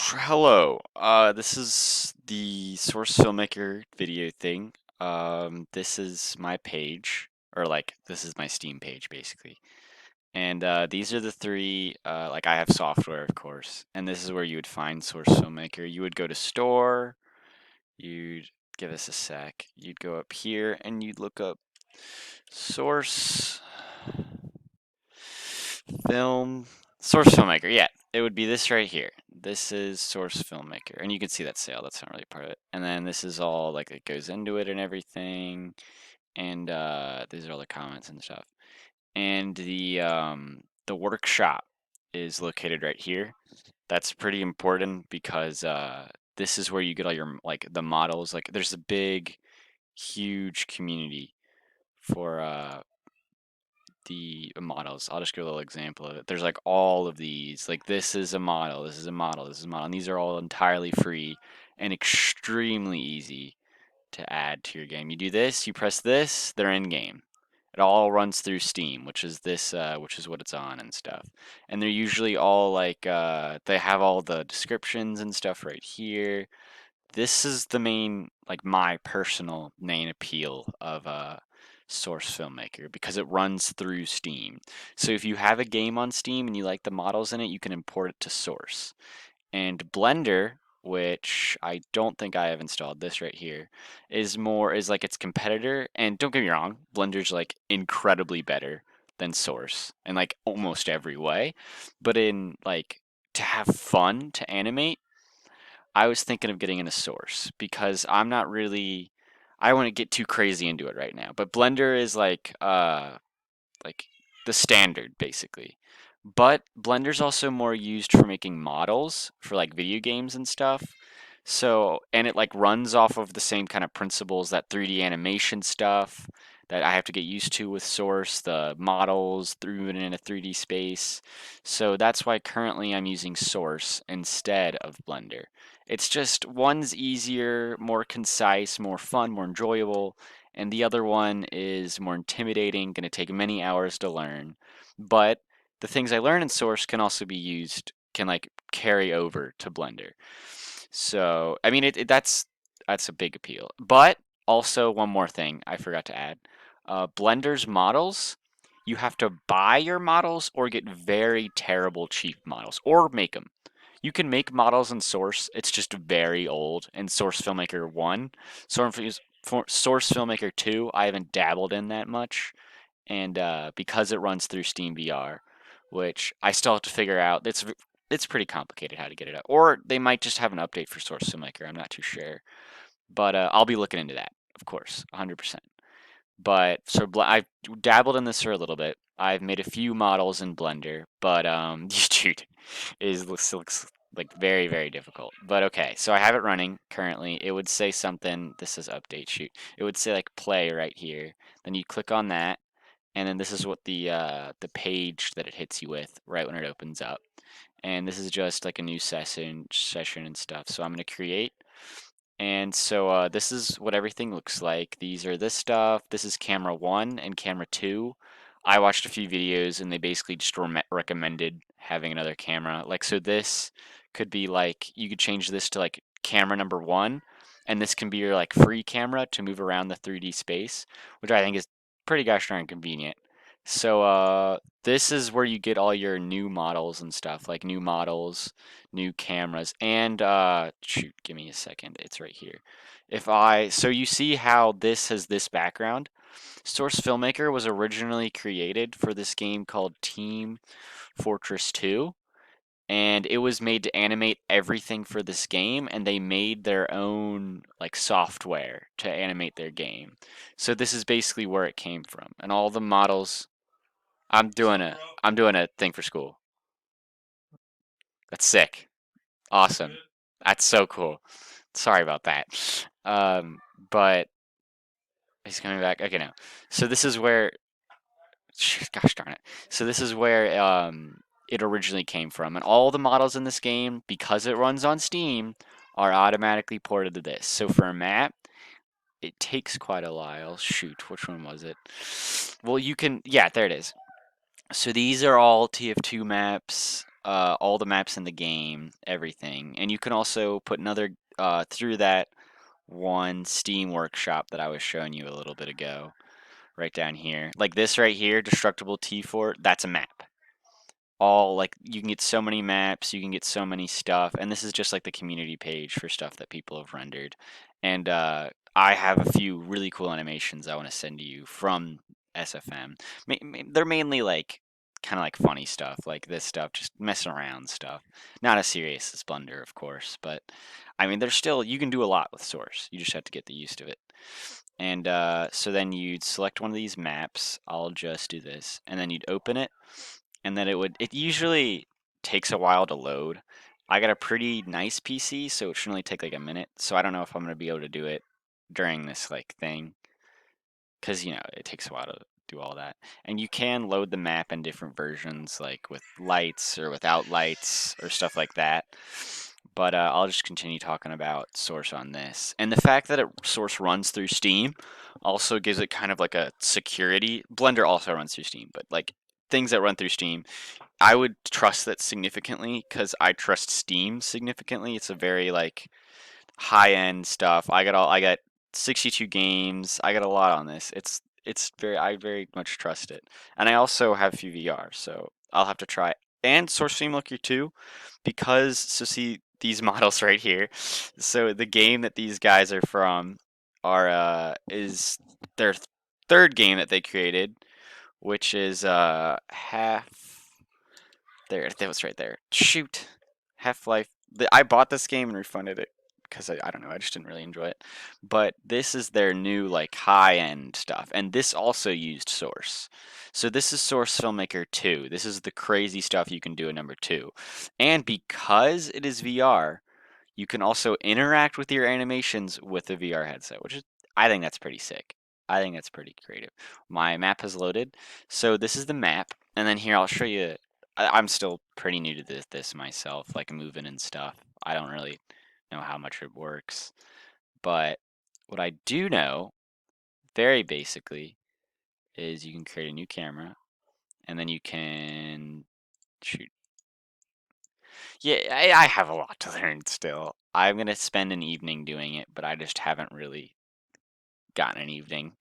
Hello. This is the Source Filmmaker video thing. This is my page, or like this is my Steam page basically. And these are the three. Like I have software, of course, and this is where you would find Source Filmmaker. You would go to Store. You'd give us a sec. You'd go up here and you'd look up Source Film Source Filmmaker. Yeah, it would be this right here. This is Source Filmmaker, and you can see that sale. That's not really part of it. And then this is all like it goes into it and everything. And these are all the comments and stuff. And the workshop is located right here. That's pretty important because this is where you get all your like the models. Like there's a big, huge community for the models. I'll just give a little example of it. There's like all of these. Like this is a model, this is a model, this is a model. And these are all entirely free and extremely easy to add to your game. You do this, you press this, they're in game. It all runs through Steam, which is this, which is what it's on and stuff. And they're usually all like, they have all the descriptions and stuff right here. This is the main, like my personal main appeal of Source Filmmaker because it runs through Steam. So if you have a game on Steam and you like the models in it, you can import it to Source. And Blender, which I don't think I have installed, this right here, is like its competitor. And don't get me wrong, Blender's like incredibly better than Source in like almost every way. But in like to have fun to animate, I was thinking of getting into Source because I'm not really I wouldn't get too crazy into it right now. But Blender is like the standard basically. But Blender's also more used for making models for like video games and stuff. So, and it like runs off of the same kind of principles, that 3D animation stuff that I have to get used to with Source, the models through it in a 3D space. So that's why currently I'm using Source instead of Blender. It's just one's easier, more concise, more fun, more enjoyable, and the other one is more intimidating, going to take many hours to learn. But the things I learn in Source can also be used, can like carry over to Blender. So, I mean, that's a big appeal. But also one more thing I forgot to add. Blender's models, you have to buy your models or get very terrible cheap models or make them. You can make models in Source. It's just very old in Source Filmmaker 1. Source Filmmaker 2, I haven't dabbled in that much. And because it runs through Steam VR, which I still have to figure out, it's pretty complicated how to get it up. Or they might just have an update for Source Filmmaker. I'm not too sure, but I'll be looking into that, of course, 100%. But so I've dabbled in this for a little bit. I've made a few models in Blender, but dude, looks like very very difficult. But okay, so I have it running currently. It would say something. This is update shoot. It would say like play right here. Then you click on that, and then this is what the page that it hits you with right when it opens up. And this is just like a new session and stuff. So I'm gonna create. And so this is what everything looks like. These are this stuff. This is camera 1 and camera 2. I watched a few videos and they basically just recommended having another camera. Like, so this could be like, you could change this to like camera number 1, and this can be your like free camera to move around the 3D space, which I think is pretty gosh darn convenient. So this is where you get all your new models and stuff, like new models, new cameras, and shoot, give me a second. It's right here. So you see how this has this background? Source Filmmaker was originally created for this game called Team Fortress 2, and it was made to animate everything for this game, and they made their own like software to animate their game. So this is basically where it came from. And all the models I'm doing a thing for school. That's sick. Awesome. That's so cool. Sorry about that. But he's coming back. Okay, now. So this is where, gosh darn it. So this is where it originally came from, and all the models in this game, because it runs on Steam, are automatically ported to this. So for a map, it takes quite a while. Shoot, which one was it? Well, you can, yeah, there it is. So these are all TF2 maps. all the maps in the game, everything. And you can also put another through that one Steam workshop that I was showing you a little bit ago, right down here. Like this right here, Destructible Tea Fort, that's a map. All like you can get so many maps, you can get so many stuff, and this is just like the community page for stuff that people have rendered. And I have a few really cool animations I want to send to you from SFM. They're mainly like kind of like funny stuff, like this stuff, just messing around stuff. Not as serious as Blender, of course, but I mean, there's still you can do a lot with Source. You just have to get the use of it. And so then you'd select one of these maps. I'll just do this, and then you'd open it, and then it usually takes a while to load. I got a pretty nice PC, so it should only take like a minute. So I don't know if I'm gonna be able to do it during this like thing, because it takes a while to do all that. And you can load the map in different versions, like with lights or without lights or stuff like that. But I'll just continue talking about Source on this. And the fact that Source runs through Steam also gives it kind of like a security. Blender also runs through Steam, but like things that run through Steam, I would trust that significantly because I trust Steam significantly. It's a very like high end stuff. I got 62 games. I got a lot on this. It's very I very much trust it. And I also have a few VR, so I'll have to try it. And Source Stream Looker too, because so see these models right here. So the game that these guys are from are is their third game that they created, which is half there. That was right there. Shoot, Half-Life. I bought this game and refunded it because I don't know. I just didn't really enjoy it. But this is their new like high-end stuff, and this also used Source. So this is Source Filmmaker 2. This is the crazy stuff you can do in number 2. And because it is VR, you can also interact with your animations with the VR headset, which is I think that's pretty sick. I think that's pretty creative. My map has loaded. So this is the map, and then here I'll show you. I'm still pretty new to this myself, like moving and stuff. I don't really know how much it works, but what I do know, very basically, is you can create a new camera, and then you can shoot. Yeah, I have a lot to learn still. I'm gonna spend an evening doing it, but I just haven't really gotten an evening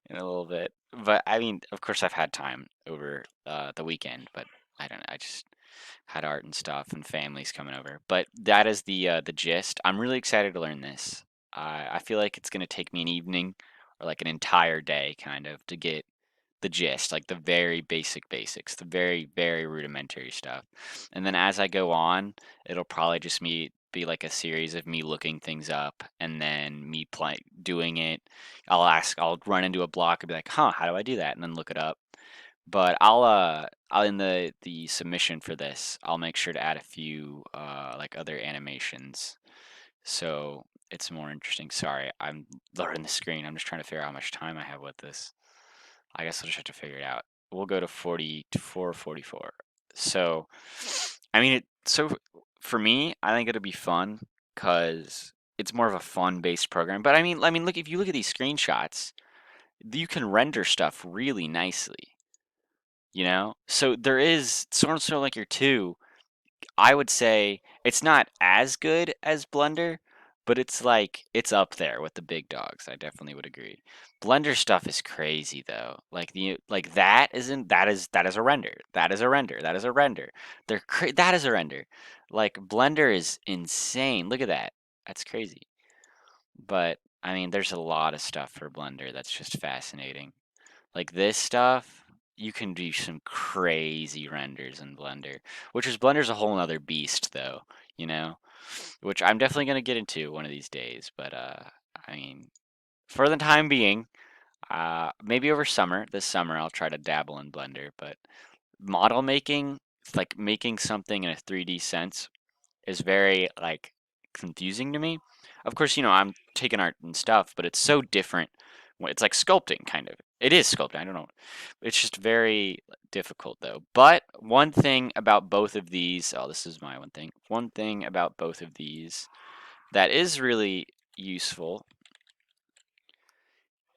in a little bit. But I mean, of course, I've had time over the weekend, but I don't know. I just had art and stuff, and families coming over. But that is the gist. I'm really excited to learn this. I feel like it's gonna take me an evening or like an entire day, kind of, to get the gist, like the very basic basics, the very, very rudimentary stuff. And then as I go on, it'll probably just be like a series of me looking things up and then me doing it. I'll run into a block and be like, huh, how do I do that? And then look it up. But I'll in the submission for this, I'll make sure to add a few like other animations. So it's more interesting. Sorry, I'm blurring the screen. I'm just trying to figure out how much time I have with this. I guess I'll just have to figure it out. We'll go to 44, 44. So, I mean, for me, I think it'll be fun because it's more of a fun-based program. But I mean, look if you look at these screenshots, you can render stuff really nicely. So there is Sword and Soul like your 2. I would say it's not as good as Blender, but it's up there with the big dogs. I definitely would agree. Blender stuff is crazy though. Like that is a render. That is a render. That is a render. That is a render. Like Blender is insane. Look at that. That's crazy. But I mean, there's a lot of stuff for Blender that's just fascinating. Like this stuff, you can do some crazy renders in Blender, Blender's a whole nother beast though, you know, which I'm definitely gonna get into one of these days. But I mean, for the time being, maybe over this summer I'll try to dabble in Blender. But model making, like making something in a 3D sense, is very like confusing to me. Of course, I'm taking art and stuff, but it's so different. It's like sculpting, kind of. It is sculpting. I don't know. It's just very difficult, though. But one thing about both of these, oh, this is my one thing. One thing about both of these that is really useful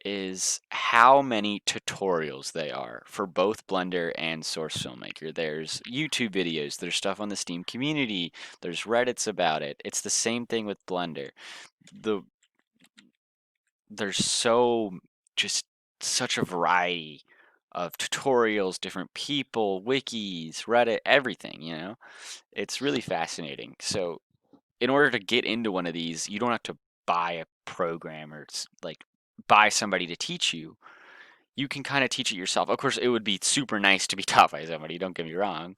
is how many tutorials they are for both Blender and Source Filmmaker. There's YouTube videos, there's stuff on the Steam community, there's Reddits about it. It's the same thing with Blender. The there's just such a variety of tutorials, different people, wikis, Reddit, everything, you know? It's really fascinating. So, in order to get into one of these, you don't have to buy a program or like buy somebody to teach you. You can kind of teach it yourself. Of course, it would be super nice to be taught by somebody, don't get me wrong,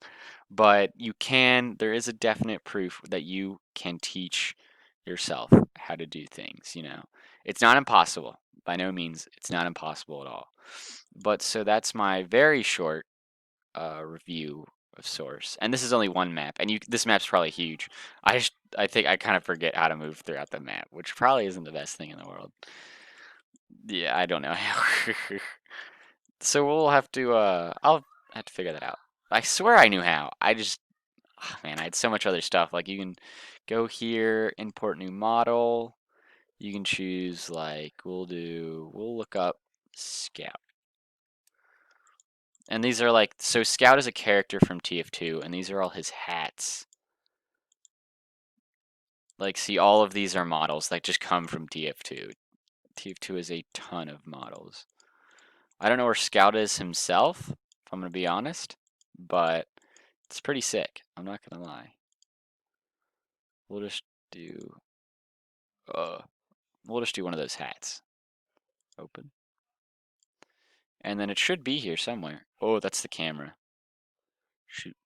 but there is a definite proof that you can teach yourself how to do things, you know. It's not impossible. By no means, it's not impossible at all. But so that's my very short review of Source. And this is only one map, and this map's probably huge. I think I kind of forget how to move throughout the map, which probably isn't the best thing in the world. Yeah, I don't know how. So we'll have to I'll have to figure that out. I swear I knew how. Man, I had so much other stuff. Like you can go here, import new model. You can choose like we'll look up Scout. And these are like so Scout is a character from TF2 and these are all his hats. Like see all of these are models that just come from TF2. TF2 is a ton of models. I don't know where Scout is himself, if I'm gonna be honest, but it's pretty sick. I'm not gonna lie. We'll just do uh we'll just do one of those hats. Open. And then it should be here somewhere. Oh, that's the camera. Shoot.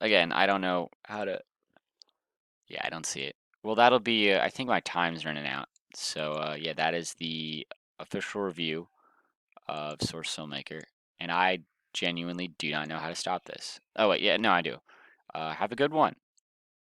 Again, I don't know how to yeah, I don't see it. Well, that'll be I think my time's running out. So yeah, that is the official review of Source Filmmaker. And I genuinely do not know how to stop this. Oh wait, yeah, no, I do. Have a good one.